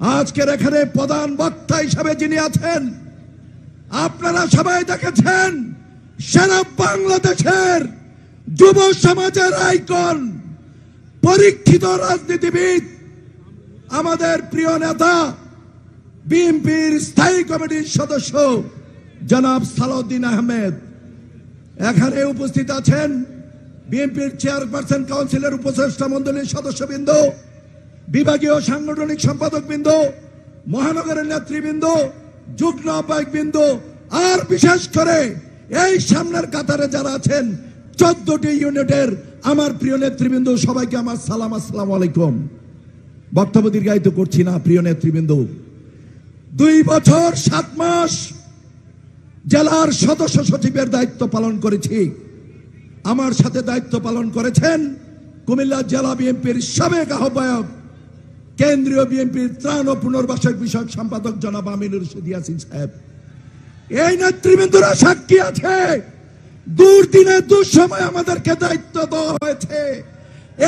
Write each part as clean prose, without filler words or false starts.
আজকের এখানে প্রধান বক্তা হিসেবে যিনি আছেন, আপনারা সবাই দেখেছেন, সারা বাংলাদেশের যুব সমাজের আইকন, পরীক্ষিত রাজনীতিবিদ, আমাদের প্রিয় নেতা, বিএনপির স্থায়ী কমিটির সদস্য জনাব সালাউদ্দিন আহমেদ এখানে উপস্থিত আছেন। বিএনপির চেয়ারপারসন কাউন্সিলের উপদেষ্টা মণ্ডলীর সদস্যবৃন্দ, বিভাগীয় সাংগঠনিক সম্পাদকবৃন্দ, মহানগরের নেতৃবৃন্দ, যুগ্ম আহ্বায়কবৃন্দ, আর বিশেষ করে এই সামনের কাতারে যারা আছেন 14টি ইউনিটের আমার প্রিয় নেতৃবৃন্দ, সবাইকে আমার সালাম, আসসালামু আলাইকুম। বক্তব্য দীর্ঘায়িত করছি না। প্রিয় নেতৃবৃন্দ, 2 বছর 7 মাস জেলার সদস্য সচিবের দায়িত্ব পালন করেছি। আমার সাথে দায়িত্ব পালন করেছেন কুমিল্লা জেলা বিএনপির সাবেক আহ্বায়ক, কেন্দ্রীয় বিএনপির ত্রাণ ও পুনর্বাসন বিষয়ক সম্পাদক জনাব আমিনুর রশিদ ইয়াসিন সাহেব। এই নেতৃবৃন্দরা সাক্ষী আছে, দুর্দিনে দুঃসময় আমাদেরকে দায়িত্ব দেওয়া হয়েছে।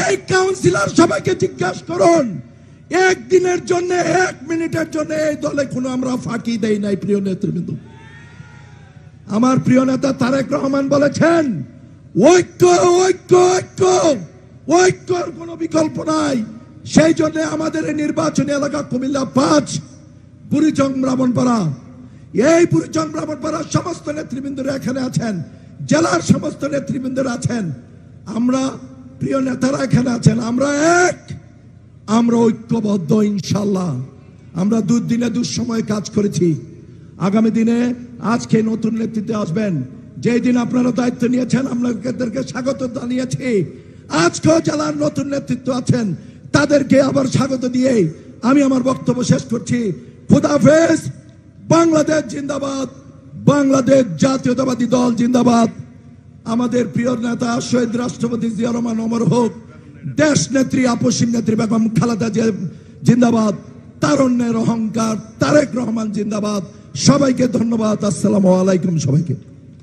এই কাউন্সিলর সবাইকে জিজ্ঞাসা করুন, একদিনের জন্য, 1 মিনিটের জন্য এই দলে কোনো আমরা ফাঁকি দেই নাই। প্রিয় নেতৃবৃন্দ, আমার প্রিয় নেতা তারেক রহমান বলেছেন, ঐক্য ঐক্য ঐক্য, ঐক্যর কোনো বিকল্প নাই। সেই জন্য আমাদের এই নির্বাচনী এলাকা কুমিল্লা 5 বুড়িচং ব্রাহ্মণপাড়া, এই বুড়িচং ব্রাহ্মণপাড়ার সমস্ত নেতৃবৃন্দরা এখানে আছেন, জেলার সমস্ত নেতৃবৃন্দরা আছেন, আমরা প্রিয় নেতারা এখানে আছেন, আমরা এক, আমরা ঐক্যবদ্ধ। ইনশাল্লাহ আমরা দুর্দিনে দুঃসময়ে কাজ করেছি। আগামী দিনে আজকে নতুন নেতৃত্বে আসবেন, যেই দিন আপনারা দায়িত্ব নিয়েছেন আপনাদেরকে স্বাগত জানিয়েছি। আজকেও জেলার নতুন নেতৃত্ব আছেন, তাদেরকে আবার স্বাগত দিয়ে আমি আমার বক্তব্য শেষ করছি। খুদাহাফেজ। বাংলাদেশ জিন্দাবাদ, বাংলাদেশ জাতীয়তাবাদী দল জিন্দাবাদ। আমাদের প্রিয় নেতা শহীদ রাষ্ট্রপতি জিয়া রহমান অমর হোক। দেশ নেত্রী আপসীম নেত্রী বেগম খালেদা জিয়া জিন্দাবাদ। তারুণ্যের অহংকার তারেক রহমান জিন্দাবাদ। সবাইকে ধন্যবাদ। আসসালামু আলাইকুম সবাইকে।